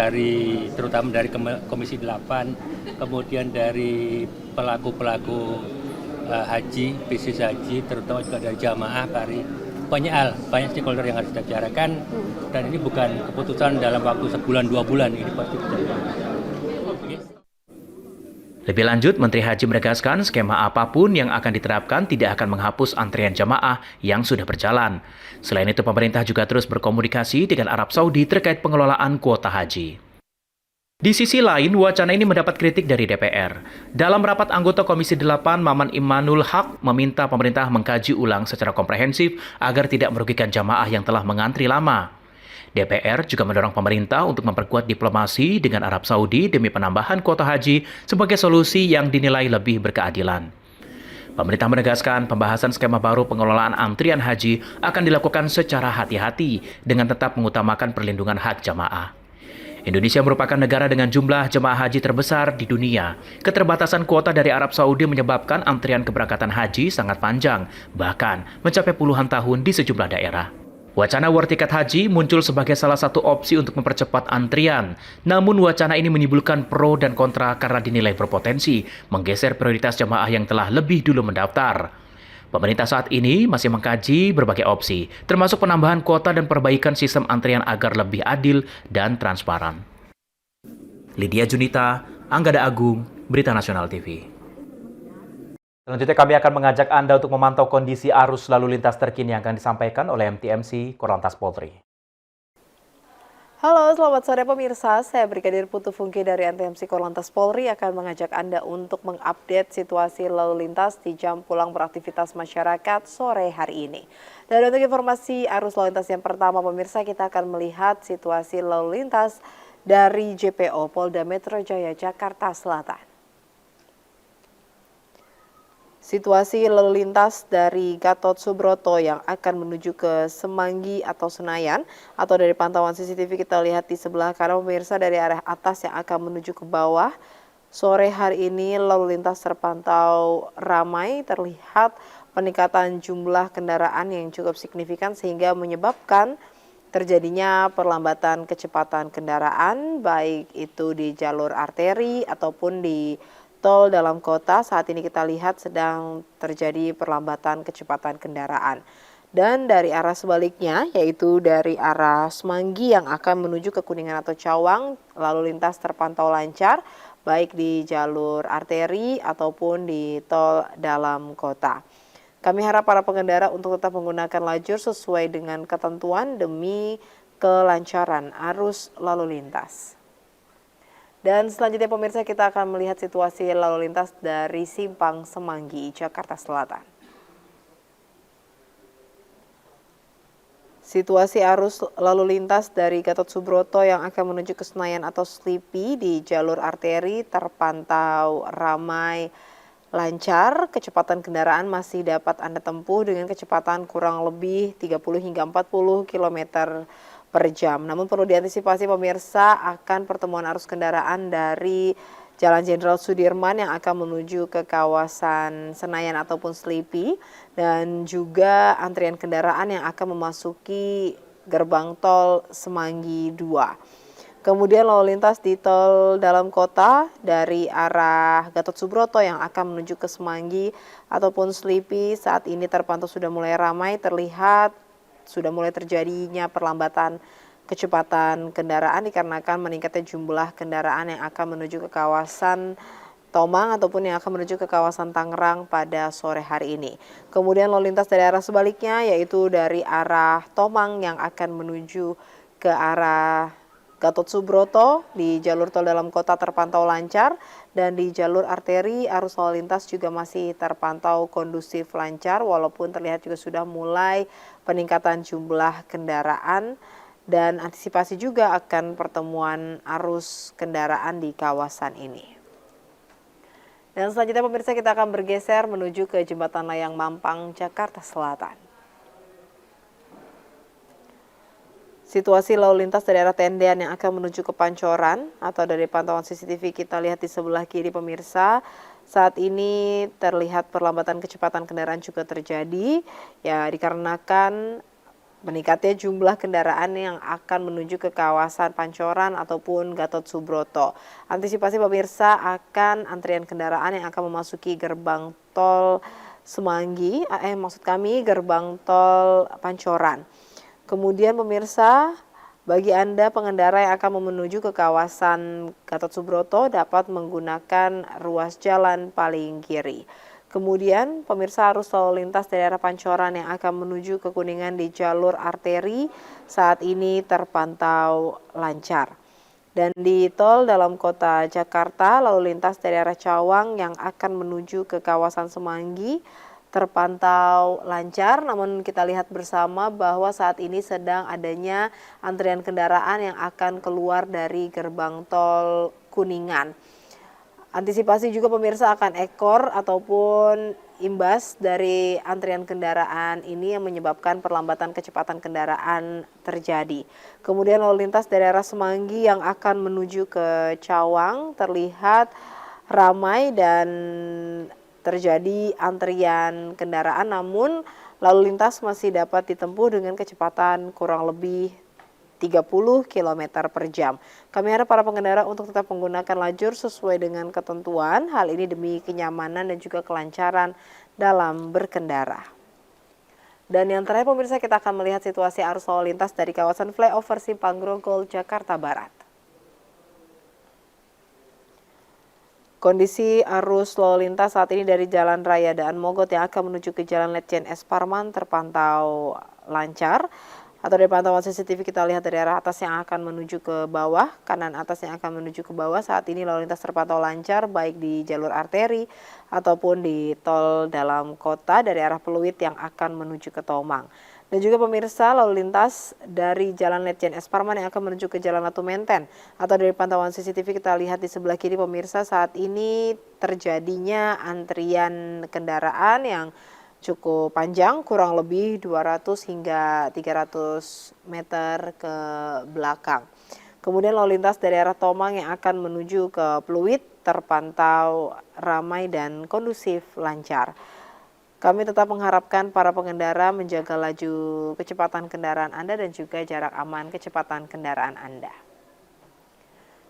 terutama dari Komisi 8, kemudian dari pelaku-pelaku haji, bisnis haji, terutama juga dari jamaah, banyak stakeholder yang harus kita bicarakan, dan ini bukan keputusan dalam waktu sebulan 2 bulan, ini pasti berjalan. Lebih lanjut, Menteri Haji menegaskan skema apapun yang akan diterapkan tidak akan menghapus antrian jamaah yang sudah berjalan. Selain itu, pemerintah juga terus berkomunikasi dengan Arab Saudi terkait pengelolaan kuota haji. Di sisi lain, wacana ini mendapat kritik dari DPR. Dalam rapat anggota Komisi 8, Maman Imanul Haq meminta pemerintah mengkaji ulang secara komprehensif agar tidak merugikan jamaah yang telah mengantri lama. DPR juga mendorong pemerintah untuk memperkuat diplomasi dengan Arab Saudi demi penambahan kuota haji sebagai solusi yang dinilai lebih berkeadilan. Pemerintah menegaskan pembahasan skema baru pengelolaan antrian haji akan dilakukan secara hati-hati dengan tetap mengutamakan perlindungan hak jamaah. Indonesia merupakan negara dengan jumlah jemaah haji terbesar di dunia. Keterbatasan kuota dari Arab Saudi menyebabkan antrian keberangkatan haji sangat panjang, bahkan mencapai puluhan tahun di sejumlah daerah. Wacana war tiket haji muncul sebagai salah satu opsi untuk mempercepat antrian. Namun wacana ini menimbulkan pro dan kontra karena dinilai berpotensi menggeser prioritas jemaah yang telah lebih dulu mendaftar. Pemerintah saat ini masih mengkaji berbagai opsi, termasuk penambahan kuota dan perbaikan sistem antrian agar lebih adil dan transparan. Lydia Junita, Anggada Agung, Berita Nasional TV. Selanjutnya kami akan mengajak Anda untuk memantau kondisi arus lalu lintas terkini yang akan disampaikan oleh MTMC Korlantas Polri. Halo, selamat sore pemirsa. Saya Brigadir Putu Fungki dari MTMC Korlantas Polri akan mengajak Anda untuk mengupdate situasi lalu lintas di jam pulang beraktivitas masyarakat sore hari ini. Dan untuk informasi arus lalu lintas yang pertama pemirsa, kita akan melihat situasi lalu lintas dari JPO Polda Metro Jaya Jakarta Selatan. Situasi lalu lintas dari Gatot Subroto yang akan menuju ke Semanggi atau Senayan, atau dari pantauan CCTV kita lihat di sebelah kanan pemirsa dari arah atas yang akan menuju ke bawah. Sore hari ini lalu lintas terpantau ramai, terlihat peningkatan jumlah kendaraan yang cukup signifikan sehingga menyebabkan terjadinya perlambatan kecepatan kendaraan, baik itu di jalur arteri ataupun di tol dalam kota. Saat ini kita lihat sedang terjadi perlambatan kecepatan kendaraan. Dan dari arah sebaliknya, yaitu dari arah Semanggi yang akan menuju ke Kuningan atau Cawang, lalu lintas terpantau lancar, baik di jalur arteri ataupun di tol dalam kota. Kami harap para pengendara untuk tetap menggunakan lajur sesuai dengan ketentuan demi kelancaran arus lalu lintas. Dan selanjutnya pemirsa, kita akan melihat situasi lalu lintas dari Simpang Semanggi, Jakarta Selatan. Situasi arus lalu lintas dari Gatot Subroto yang akan menuju ke Senayan atau Slipi di jalur arteri terpantau ramai lancar. Kecepatan kendaraan masih dapat Anda tempuh dengan kecepatan kurang lebih 30 hingga 40 km per jam. Namun perlu diantisipasi pemirsa akan pertemuan arus kendaraan dari Jalan Jenderal Sudirman yang akan menuju ke kawasan Senayan ataupun Slipi, dan juga antrian kendaraan yang akan memasuki gerbang tol Semanggi 2. Kemudian lalu lintas di tol dalam kota dari arah Gatot Subroto yang akan menuju ke Semanggi ataupun Slipi saat ini terpantau sudah mulai ramai, terlihat sudah mulai terjadinya perlambatan kecepatan kendaraan dikarenakan meningkatnya jumlah kendaraan yang akan menuju ke kawasan Tomang ataupun yang akan menuju ke kawasan Tangerang pada sore hari ini. Kemudian lalu lintas dari arah sebaliknya, yaitu dari arah Tomang yang akan menuju ke arah Gatot Subroto di jalur tol dalam kota terpantau lancar, dan di jalur arteri arus lalu lintas juga masih terpantau kondusif lancar walaupun terlihat juga sudah mulai peningkatan jumlah kendaraan dan antisipasi juga akan pertemuan arus kendaraan di kawasan ini. Dan selanjutnya pemirsa, kita akan bergeser menuju ke Jembatan Layang Mampang, Jakarta Selatan. Situasi lalu lintas dari arah Tendean yang akan menuju ke Pancoran atau dari pantauan CCTV kita lihat di sebelah kiri pemirsa. Saat ini terlihat perlambatan kecepatan kendaraan juga terjadi ya dikarenakan meningkatnya jumlah kendaraan yang akan menuju ke kawasan Pancoran ataupun Gatot Subroto. Antisipasi pemirsa akan antrian kendaraan yang akan memasuki gerbang tol Semanggi, gerbang tol Pancoran. Kemudian pemirsa, bagi Anda pengendara yang akan menuju ke kawasan Gatot Subroto dapat menggunakan ruas jalan paling kiri. Kemudian pemirsa, arus lalu lintas dari arah Pancoran yang akan menuju ke Kuningan di jalur arteri saat ini terpantau lancar. Dan di tol dalam kota Jakarta, lalu lintas dari arah Cawang yang akan menuju ke kawasan Semanggi terpantau lancar, namun kita lihat bersama bahwa saat ini sedang adanya antrian kendaraan yang akan keluar dari gerbang tol Kuningan. Antisipasi juga pemirsa akan ekor ataupun imbas dari antrian kendaraan ini yang menyebabkan perlambatan kecepatan kendaraan terjadi. Kemudian lalu lintas dari arah Semanggi yang akan menuju ke Cawang terlihat ramai dan terjadi antrian kendaraan, namun lalu lintas masih dapat ditempuh dengan kecepatan kurang lebih 30 km per jam. Kami harap para pengendara untuk tetap menggunakan lajur sesuai dengan ketentuan. Hal ini demi kenyamanan dan juga kelancaran dalam berkendara. Dan yang terakhir pemirsa, kita akan melihat situasi arus lalu lintas dari kawasan flyover Simpang Grogol, Jakarta Barat. Kondisi arus lalu lintas saat ini dari Jalan Raya Daan Mogot yang akan menuju ke Jalan Letjen S. Parman terpantau lancar. Atau dari pantauan CCTV kita lihat dari arah atas yang akan menuju ke bawah, kanan atas yang akan menuju ke bawah, saat ini lalu lintas terpantau lancar baik di jalur arteri ataupun di tol dalam kota dari arah Pluit yang akan menuju ke Tomang. Dan juga pemirsa, lalu lintas dari Jalan Letjen S. Parman yang akan menuju ke Jalan Latu Menten. Atau dari pantauan CCTV kita lihat di sebelah kiri pemirsa, saat ini terjadinya antrian kendaraan yang cukup panjang, kurang lebih 200 hingga 300 meter ke belakang. Kemudian lalu lintas dari arah Tomang yang akan menuju ke Pluit terpantau ramai dan kondusif lancar. Kami tetap mengharapkan para pengendara menjaga laju kecepatan kendaraan Anda dan juga jarak aman kecepatan kendaraan Anda.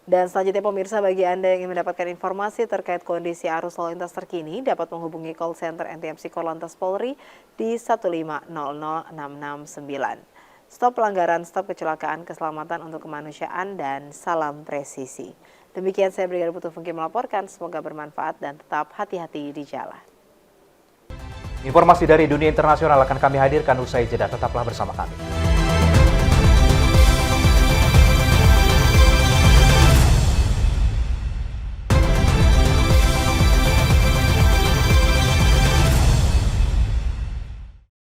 Dan selanjutnya pemirsa, bagi Anda yang ingin mendapatkan informasi terkait kondisi arus lalu lintas terkini dapat menghubungi call center NTMC Korlantas Polri di 1500669. Stop pelanggaran, stop kecelakaan, keselamatan untuk kemanusiaan, dan salam presisi. Demikian saya Brigade Putu Fungki melaporkan, semoga bermanfaat dan tetap hati-hati di jalan. Informasi dari dunia internasional akan kami hadirkan usai jeda, tetaplah bersama kami.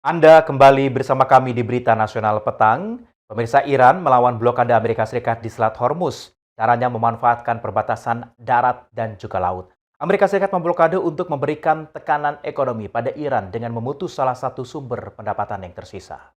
Anda kembali bersama kami di Berita Nasional Petang. Pemirsa, Iran melawan blokade Amerika Serikat di Selat Hormuz. Caranya memanfaatkan perbatasan darat dan juga laut. Amerika Serikat memblokade untuk memberikan tekanan ekonomi pada Iran dengan memutus salah satu sumber pendapatan yang tersisa.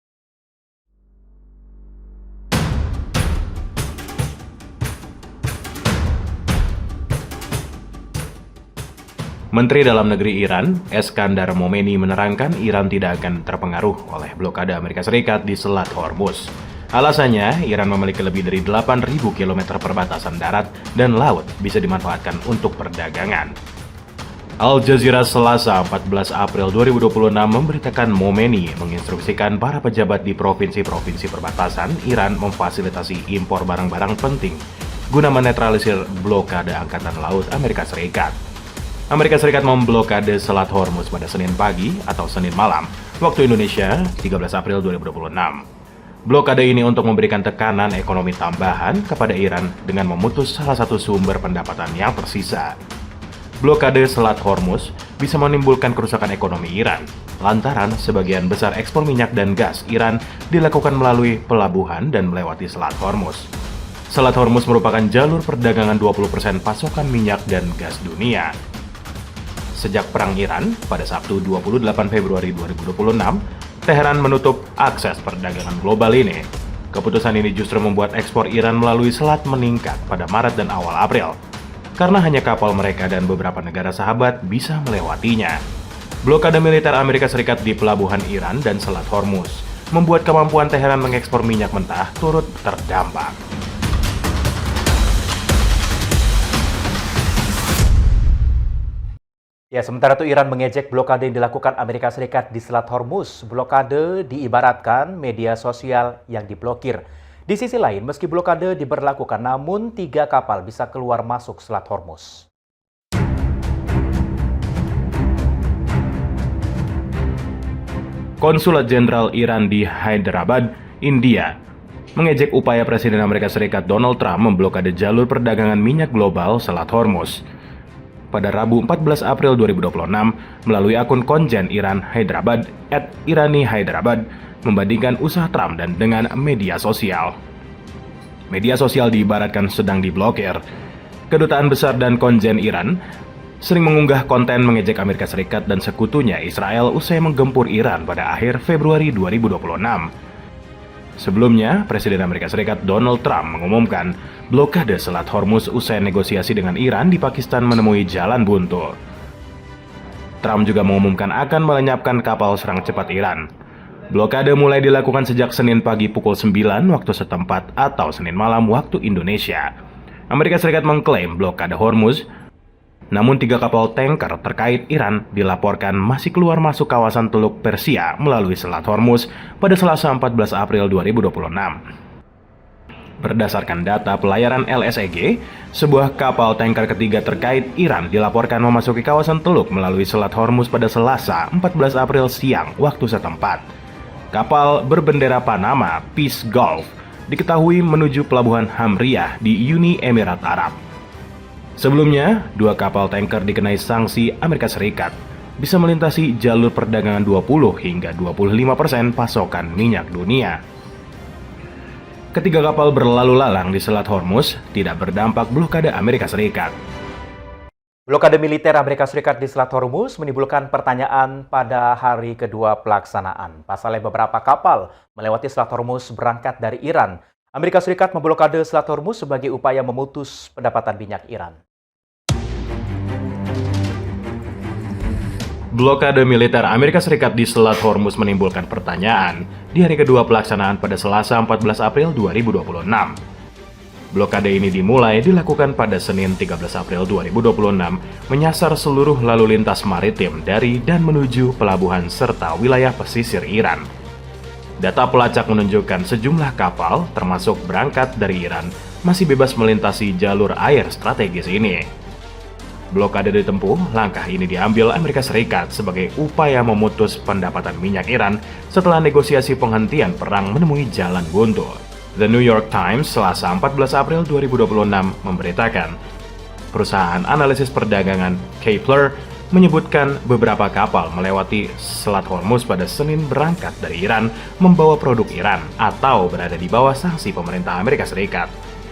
Menteri Dalam Negeri Iran, Eskandar Momeni menerangkan Iran tidak akan terpengaruh oleh blokade Amerika Serikat di Selat Hormuz. Alasannya, Iran memiliki lebih dari 8.000 km perbatasan darat dan laut bisa dimanfaatkan untuk perdagangan. Al Jazeera Selasa 14 April 2026 memberitakan Momeni menginstruksikan para pejabat di provinsi-provinsi perbatasan Iran memfasilitasi impor barang-barang penting guna menetralisir blokade Angkatan Laut Amerika Serikat. Amerika Serikat memblokade Selat Hormuz pada Senin pagi atau Senin malam, waktu Indonesia 13 April 2026. Blokade ini untuk memberikan tekanan ekonomi tambahan kepada Iran dengan memutus salah satu sumber pendapatan yang tersisa. Blokade Selat Hormuz bisa menimbulkan kerusakan ekonomi Iran, lantaran sebagian besar ekspor minyak dan gas Iran dilakukan melalui pelabuhan dan melewati Selat Hormuz. Selat Hormuz merupakan jalur perdagangan 20% pasokan minyak dan gas dunia. Sejak Perang Iran pada Sabtu 28 Februari 2026, Teheran menutup akses perdagangan global ini. Keputusan ini justru membuat ekspor Iran melalui selat meningkat pada Maret dan awal April, karena hanya kapal mereka dan beberapa negara sahabat bisa melewatinya. Blokade militer Amerika Serikat di pelabuhan Iran dan Selat Hormuz membuat kemampuan Teheran mengekspor minyak mentah turut terdampak. Ya, sementara itu Iran mengejek blokade yang dilakukan Amerika Serikat di Selat Hormuz. Blokade diibaratkan media sosial yang diblokir. Di sisi lain, meski blokade diberlakukan, namun 3 kapal bisa keluar masuk Selat Hormuz. Konsulat Jenderal Iran di Hyderabad, India, mengejek upaya Presiden Amerika Serikat Donald Trump memblokade jalur perdagangan minyak global Selat Hormuz. Pada Rabu 14 April 2026, melalui akun konjen Iran Hyderabad @IraniHyderabad, membandingkan usaha Trump dan dengan media sosial. Media sosial diibaratkan sedang diblokir. Kedutaan besar dan konjen Iran sering mengunggah konten mengejek Amerika Serikat dan sekutunya Israel usai menggempur Iran pada akhir Februari 2026. Sebelumnya, Presiden Amerika Serikat Donald Trump mengumumkan blokade Selat Hormuz usai negosiasi dengan Iran di Pakistan menemui jalan buntu. Trump juga mengumumkan akan melenyapkan kapal serang cepat Iran. Blokade mulai dilakukan sejak Senin pagi pukul 9 waktu setempat atau Senin malam waktu Indonesia. Amerika Serikat mengklaim blokade Hormuz, namun 3 kapal tanker terkait Iran dilaporkan masih keluar masuk kawasan Teluk Persia melalui Selat Hormuz pada Selasa 14 April 2026. Berdasarkan data pelayaran LSEG, sebuah kapal tanker ketiga terkait Iran dilaporkan memasuki kawasan Teluk melalui Selat Hormuz pada Selasa 14 April siang waktu setempat. Kapal berbendera Panama, Peace Gulf, diketahui menuju pelabuhan Hamriyah di Uni Emirat Arab. Sebelumnya, 2 kapal tanker dikenai sanksi Amerika Serikat bisa melintasi jalur perdagangan 20 hingga 25% pasokan minyak dunia. Ketiga kapal berlalu lalang di Selat Hormuz tidak berdampak blokade Amerika Serikat. Blokade militer Amerika Serikat di Selat Hormuz menimbulkan pertanyaan pada hari kedua pelaksanaan. Pasalnya beberapa kapal melewati Selat Hormuz berangkat dari Iran. Amerika Serikat memblokade Selat Hormuz sebagai upaya memutus pendapatan minyak Iran. Blokade militer Amerika Serikat di Selat Hormuz menimbulkan pertanyaan di hari kedua pelaksanaan pada Selasa 14 April 2026. Blokade ini dilakukan pada Senin 13 April 2026, menyasar seluruh lalu lintas maritim dari dan menuju pelabuhan serta wilayah pesisir Iran. Data pelacak menunjukkan sejumlah kapal, termasuk berangkat dari Iran, masih bebas melintasi jalur air strategis ini. Blokade ditempuh, langkah ini diambil Amerika Serikat sebagai upaya memutus pendapatan minyak Iran setelah negosiasi penghentian perang menemui jalan buntu. The New York Times Selasa 14 April 2026 memberitakan, perusahaan analisis perdagangan Kepler menyebutkan beberapa kapal melewati Selat Hormuz pada Senin berangkat dari Iran membawa produk Iran atau berada di bawah sanksi pemerintah Amerika Serikat.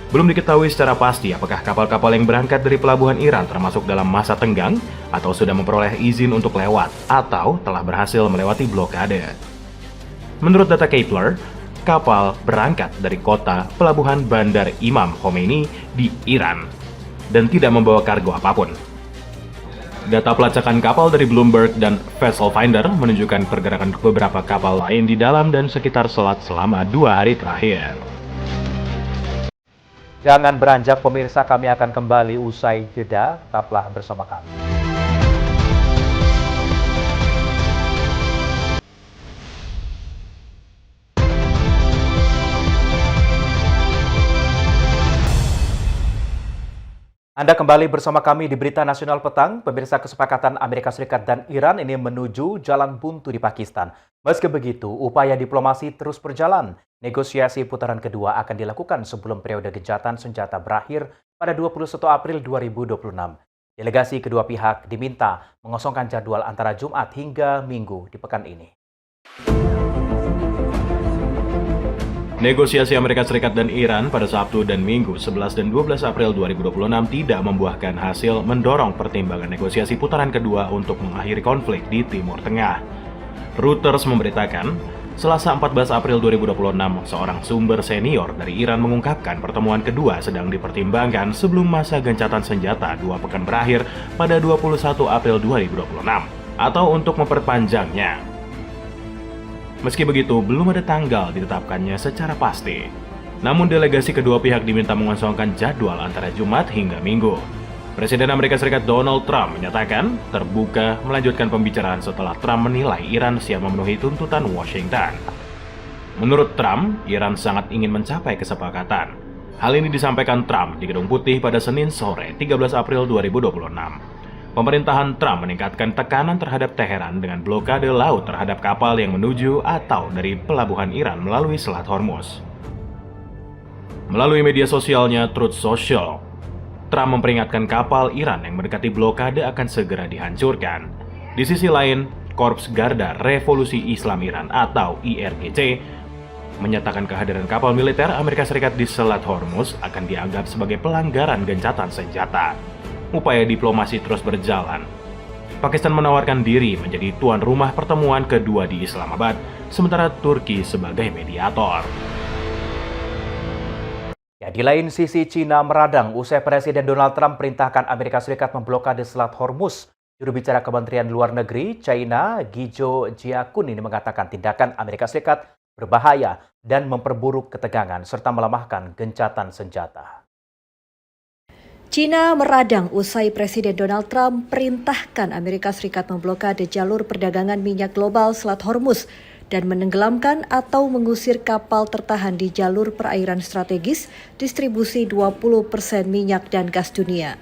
Belum diketahui secara pasti apakah kapal-kapal yang berangkat dari pelabuhan Iran termasuk dalam masa tenggang atau sudah memperoleh izin untuk lewat atau telah berhasil melewati blokade. Menurut data Kepler, kapal berangkat dari kota pelabuhan Bandar Imam Khomeini di Iran dan tidak membawa kargo apapun. Data pelacakan kapal dari Bloomberg dan Vessel Finder menunjukkan pergerakan beberapa kapal lain di dalam dan sekitar selat selama 2 hari terakhir. Jangan beranjak pemirsa, kami akan kembali usai jeda. Tetaplah bersama kami. Anda kembali bersama kami di Berita Nasional Petang. Pemirsa, kesepakatan Amerika Serikat dan Iran ini menuju jalan buntu di Pakistan. Meski begitu, upaya diplomasi terus berjalan. Negosiasi putaran kedua akan dilakukan sebelum periode gencatan senjata berakhir pada 21 April 2026. Delegasi kedua pihak diminta mengosongkan jadwal antara Jumat hingga Minggu di pekan ini. Negosiasi Amerika Serikat dan Iran pada Sabtu dan Minggu 11 dan 12 April 2026 tidak membuahkan hasil mendorong pertimbangan negosiasi putaran kedua untuk mengakhiri konflik di Timur Tengah. Reuters memberitakan, Selasa 14 April 2026, seorang sumber senior dari Iran mengungkapkan pertemuan kedua sedang dipertimbangkan sebelum masa gencatan senjata 2 pekan berakhir pada 21 April 2026, atau untuk memperpanjangnya. Meski begitu, belum ada tanggal ditetapkannya secara pasti. Namun delegasi kedua pihak diminta mengosongkan jadwal antara Jumat hingga Minggu. Presiden Amerika Serikat Donald Trump menyatakan terbuka melanjutkan pembicaraan setelah Trump menilai Iran siap memenuhi tuntutan Washington. Menurut Trump, Iran sangat ingin mencapai kesepakatan. Hal ini disampaikan Trump di Gedung Putih pada Senin sore, 13 April 2026. Pemerintahan Trump meningkatkan tekanan terhadap Teheran dengan blokade laut terhadap kapal yang menuju atau dari pelabuhan Iran melalui Selat Hormuz. Melalui media sosialnya Truth Social, Trump memperingatkan kapal Iran yang mendekati blokade akan segera dihancurkan. Di sisi lain, Korps Garda Revolusi Islam Iran atau IRGC menyatakan kehadiran kapal militer Amerika Serikat di Selat Hormuz akan dianggap sebagai pelanggaran gencatan senjata. Upaya diplomasi terus berjalan. Pakistan menawarkan diri menjadi tuan rumah pertemuan kedua di Islamabad, sementara Turki sebagai mediator. Ya, di lain sisi, Cina meradang usai Presiden Donald Trump perintahkan Amerika Serikat memblokade Selat Hormuz. Juru bicara Kementerian Luar Negeri China, Guo Jiakun ini mengatakan tindakan Amerika Serikat berbahaya dan memperburuk ketegangan serta melemahkan gencatan senjata. Cina meradang usai Presiden Donald Trump perintahkan Amerika Serikat memblokade jalur perdagangan minyak global Selat Hormuz dan menenggelamkan atau mengusir kapal tertahan di jalur perairan strategis distribusi 20% minyak dan gas dunia.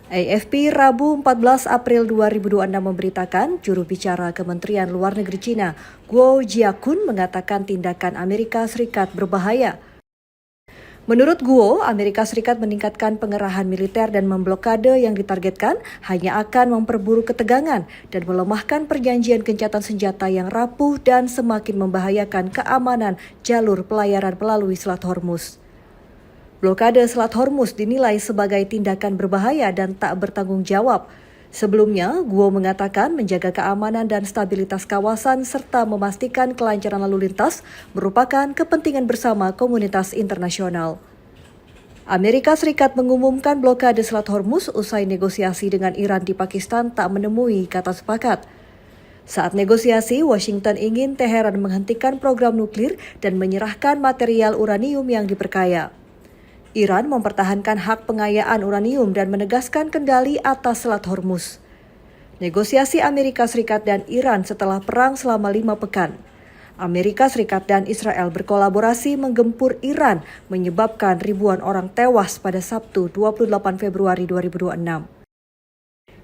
AFP Rabu 14 April 2026 memberitakan juru bicara Kementerian Luar Negeri Cina, Guo Jiakun mengatakan tindakan Amerika Serikat berbahaya. Menurut Guo, Amerika Serikat meningkatkan pengerahan militer dan memblokade yang ditargetkan hanya akan memperburuk ketegangan dan melemahkan perjanjian gencatan senjata yang rapuh dan semakin membahayakan keamanan jalur pelayaran melalui Selat Hormuz. Blokade Selat Hormuz dinilai sebagai tindakan berbahaya dan tak bertanggung jawab. Sebelumnya, Guo mengatakan menjaga keamanan dan stabilitas kawasan serta memastikan kelancaran lalu lintas merupakan kepentingan bersama komunitas internasional. Amerika Serikat mengumumkan blokade Selat Hormuz usai negosiasi dengan Iran di Pakistan tak menemui kata sepakat. Saat negosiasi, Washington ingin Teheran menghentikan program nuklir dan menyerahkan material uranium yang diperkaya. Iran mempertahankan hak pengayaan uranium dan menegaskan kendali atas Selat Hormuz. Negosiasi Amerika Serikat dan Iran setelah perang selama 5 pekan. Amerika Serikat dan Israel berkolaborasi menggempur Iran, menyebabkan ribuan orang tewas pada Sabtu 28 Februari 2026.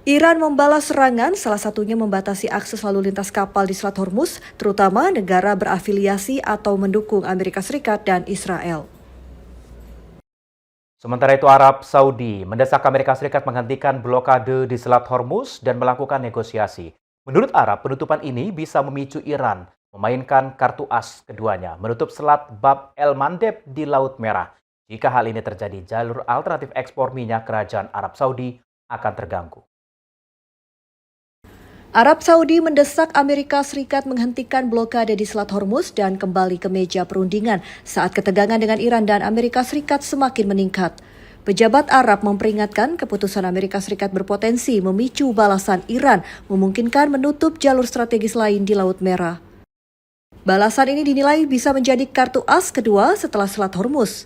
Iran membalas serangan, salah satunya membatasi akses lalu lintas kapal di Selat Hormuz, terutama negara berafiliasi atau mendukung Amerika Serikat dan Israel. Sementara itu, Arab Saudi mendesak Amerika Serikat menghentikan blokade di Selat Hormuz dan melakukan negosiasi. Menurut Arab, penutupan ini bisa memicu Iran memainkan kartu as keduanya, menutup Selat Bab el-Mandeb di Laut Merah. Jika hal ini terjadi, jalur alternatif ekspor minyak kerajaan Arab Saudi akan terganggu. Arab Saudi mendesak Amerika Serikat menghentikan blokade di Selat Hormuz dan kembali ke meja perundingan saat ketegangan dengan Iran dan Amerika Serikat semakin meningkat. Pejabat Arab memperingatkan keputusan Amerika Serikat berpotensi memicu balasan Iran, memungkinkan menutup jalur strategis lain di Laut Merah. Balasan ini dinilai bisa menjadi kartu as kedua setelah Selat Hormuz.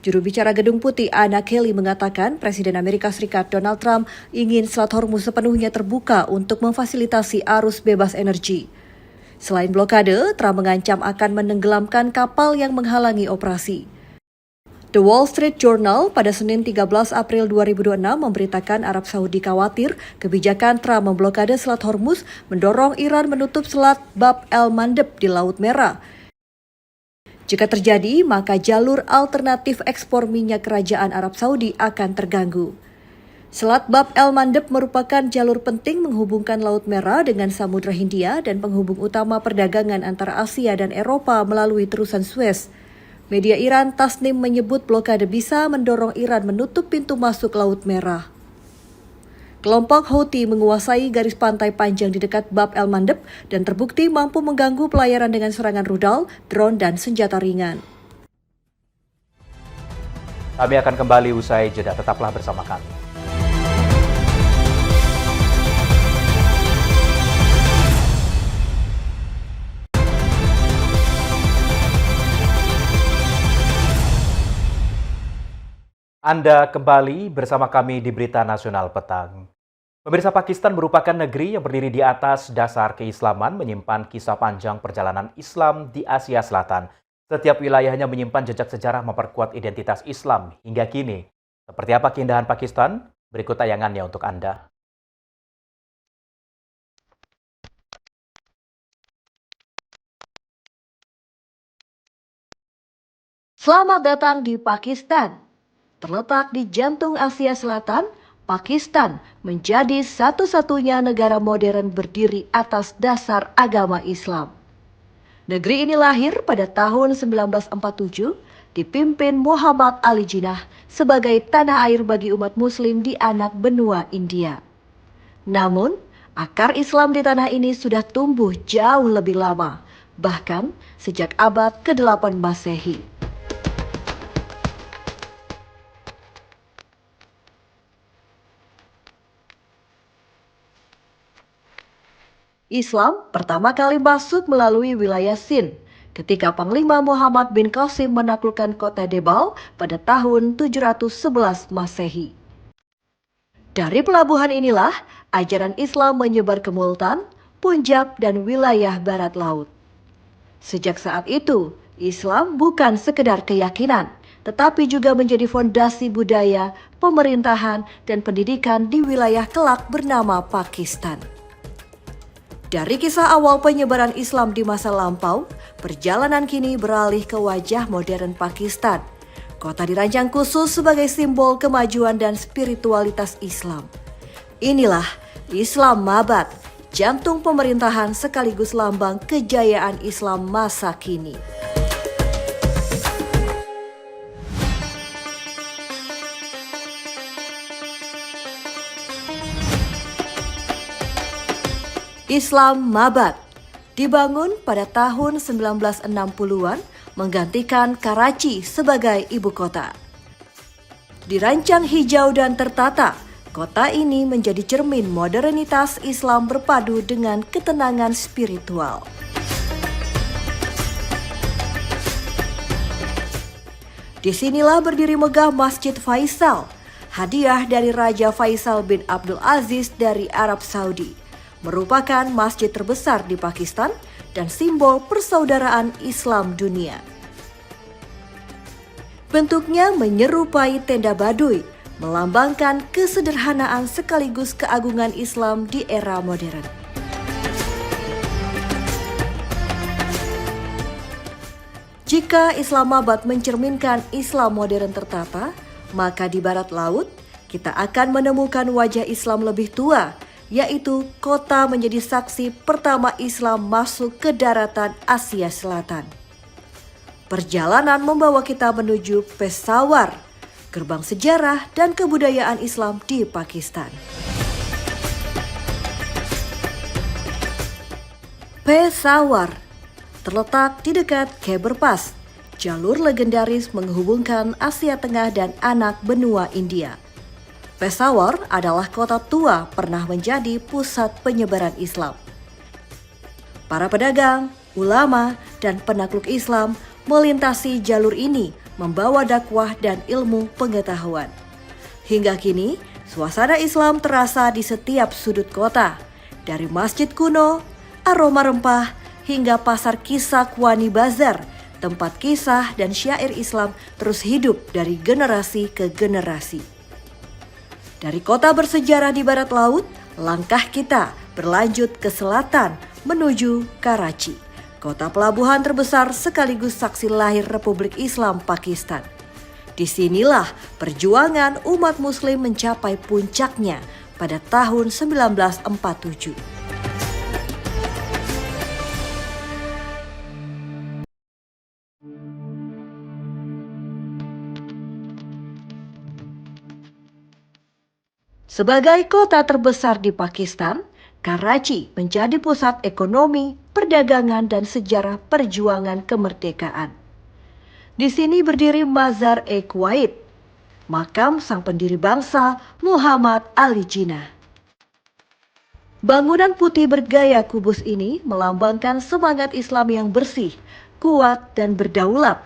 Juru bicara Gedung Putih Anna Kelly mengatakan Presiden Amerika Serikat Donald Trump ingin Selat Hormuz sepenuhnya terbuka untuk memfasilitasi arus bebas energi. Selain blokade, Trump mengancam akan menenggelamkan kapal yang menghalangi operasi. The Wall Street Journal pada Senin 13 April 2026 memberitakan Arab Saudi khawatir kebijakan Trump memblokade Selat Hormuz mendorong Iran menutup Selat Bab el-Mandeb di Laut Merah. Jika terjadi, maka jalur alternatif ekspor minyak kerajaan Arab Saudi akan terganggu. Selat Bab el-Mandeb merupakan jalur penting menghubungkan Laut Merah dengan Samudra Hindia dan penghubung utama perdagangan antara Asia dan Eropa melalui terusan Suez. Media Iran Tasnim menyebut blokade bisa mendorong Iran menutup pintu masuk Laut Merah. Kelompok Houthi menguasai garis pantai panjang di dekat Bab el-Mandeb dan terbukti mampu mengganggu pelayaran dengan serangan rudal, drone, dan senjata ringan. Kami akan kembali usai jeda, tetaplah bersama kami. Anda kembali bersama kami di Berita Nasional Petang. Pemirsa, Pakistan merupakan negeri yang berdiri di atas dasar keislaman, menyimpan kisah panjang perjalanan Islam di Asia Selatan. Setiap wilayahnya menyimpan jejak sejarah memperkuat identitas Islam hingga kini. Seperti apa keindahan Pakistan? Berikut tayangannya untuk Anda. Selamat datang di Pakistan. Terletak di jantung Asia Selatan, Pakistan menjadi satu-satunya negara modern berdiri atas dasar agama Islam. Negeri ini lahir pada tahun 1947, dipimpin Muhammad Ali Jinnah sebagai tanah air bagi umat muslim di anak benua India. Namun, akar Islam di tanah ini sudah tumbuh jauh lebih lama, bahkan sejak abad ke-8 Masehi. Islam pertama kali masuk melalui wilayah Sind ketika Panglima Muhammad bin Qasim menaklukkan kota Debal pada tahun 711 Masehi. Dari pelabuhan inilah ajaran Islam menyebar ke Multan, Punjab, dan wilayah barat laut. Sejak saat itu, Islam bukan sekedar keyakinan, tetapi juga menjadi fondasi budaya, pemerintahan, dan pendidikan di wilayah kelak bernama Pakistan. Dari kisah awal penyebaran Islam di masa lampau, perjalanan kini beralih ke wajah modern Pakistan. Kota dirancang khusus sebagai simbol kemajuan dan spiritualitas Islam. Inilah Islam Mabad, jantung pemerintahan sekaligus lambang kejayaan Islam masa kini. Islam Mabad dibangun pada tahun 1960-an menggantikan Karachi sebagai ibu kota. Dirancang hijau dan tertata, kota ini menjadi cermin modernitas Islam berpadu dengan ketenangan spiritual. Disinilah berdiri megah Masjid Faisal, hadiah dari Raja Faisal bin Abdul Aziz dari Arab Saudi. Merupakan masjid terbesar di Pakistan dan simbol persaudaraan Islam dunia. Bentuknya menyerupai tenda Baduy, melambangkan kesederhanaan sekaligus keagungan Islam di era modern. Jika Islamabad mencerminkan Islam modern tertata, maka di barat laut kita akan menemukan wajah Islam lebih tua, yaitu kota menjadi saksi pertama Islam masuk ke daratan Asia Selatan. Perjalanan membawa kita menuju Peshawar, gerbang sejarah dan kebudayaan Islam di Pakistan. Peshawar terletak di dekat Khyber Pass, jalur legendaris menghubungkan Asia Tengah dan anak benua India. Peshawar adalah kota tua pernah menjadi pusat penyebaran Islam. Para pedagang, ulama, dan penakluk Islam melintasi jalur ini membawa dakwah dan ilmu pengetahuan. Hingga kini, suasana Islam terasa di setiap sudut kota, dari masjid kuno, aroma rempah, hingga pasar kisah Kwani Bazar, tempat kisah dan syair Islam terus hidup dari generasi ke generasi. Dari kota bersejarah di barat laut, langkah kita berlanjut ke selatan menuju Karachi, kota pelabuhan terbesar sekaligus saksi lahir Republik Islam Pakistan. Disinilah perjuangan umat muslim mencapai puncaknya pada tahun 1947. Sebagai kota terbesar di Pakistan, Karachi menjadi pusat ekonomi, perdagangan, dan sejarah perjuangan kemerdekaan. Di sini berdiri Mazar-e-Quaid, makam sang pendiri bangsa Muhammad Ali Jinnah. Bangunan putih bergaya kubus ini melambangkan semangat Islam yang bersih, kuat, dan berdaulat.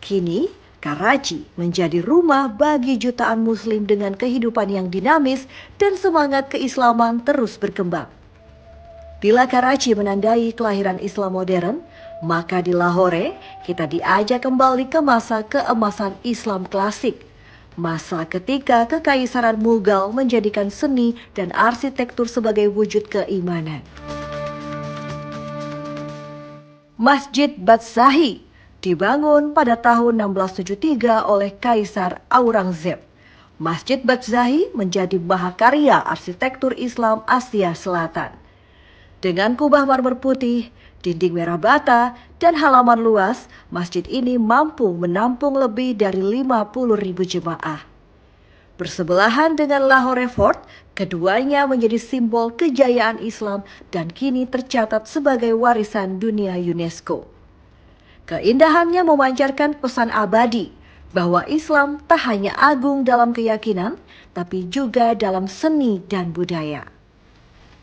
Kini, Karachi menjadi rumah bagi jutaan muslim dengan kehidupan yang dinamis dan semangat keislaman terus berkembang. Bila Karachi menandai kelahiran Islam modern, maka di Lahore kita diajak kembali ke masa keemasan Islam klasik. Masa ketika kekaisaran Mughal menjadikan seni dan arsitektur sebagai wujud keimanan. Masjid Badzahi dibangun pada tahun 1673 oleh Kaisar Aurangzeb. Masjid Badzahi menjadi mahakarya arsitektur Islam Asia Selatan. Dengan kubah marmer putih, dinding merah bata, dan halaman luas, masjid ini mampu menampung lebih dari 50.000 jemaah. Bersebelahan dengan Lahore Fort, keduanya menjadi simbol kejayaan Islam dan kini tercatat sebagai warisan dunia UNESCO. Keindahannya memancarkan pesan abadi bahwa Islam tak hanya agung dalam keyakinan, tapi juga dalam seni dan budaya.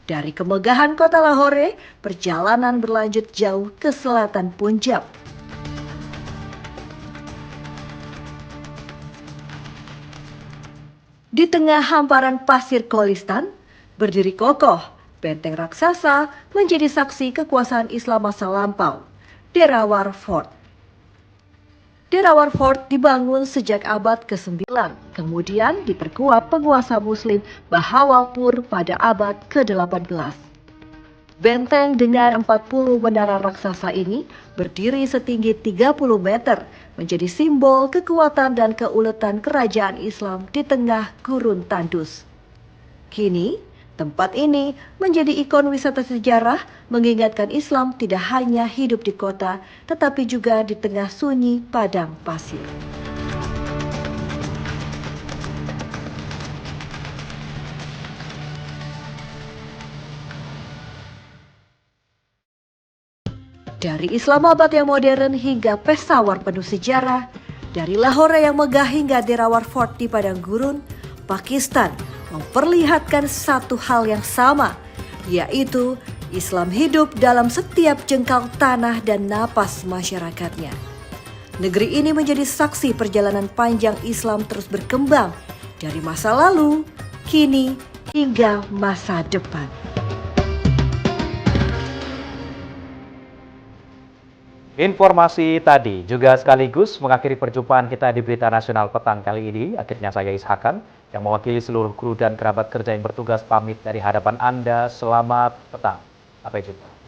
Dari kemegahan kota Lahore, perjalanan berlanjut jauh ke selatan Punjab. Di tengah hamparan pasir Kholistan, berdiri kokoh, benteng raksasa menjadi saksi kekuasaan Islam masa lampau, Derawar Fort. Derawar Fort dibangun sejak abad ke-9, kemudian diperkuat penguasa muslim Bahawalpur pada abad ke-18. Benteng dengan 40 menara raksasa ini berdiri setinggi 30 meter, menjadi simbol kekuatan dan keuletan kerajaan Islam di tengah gurun tandus. Kini, tempat ini menjadi ikon wisata sejarah, mengingatkan Islam tidak hanya hidup di kota, tetapi juga di tengah sunyi padang pasir. Dari Islamabad yang modern hingga Peshawar penuh sejarah, dari Lahore yang megah hingga Derawar Fort di padang gurun, Pakistan memperlihatkan satu hal yang sama, yaitu Islam hidup dalam setiap jengkal tanah dan napas masyarakatnya. Negeri ini menjadi saksi perjalanan panjang Islam terus berkembang dari masa lalu, kini, hingga masa depan. Informasi tadi juga sekaligus mengakhiri perjumpaan kita di Berita Nasional Petang kali ini. Akhirnya saya Ishakan yang mewakili seluruh kru dan kerabat kerja yang bertugas pamit dari hadapan Anda. Selamat petang. Sampai jumpa.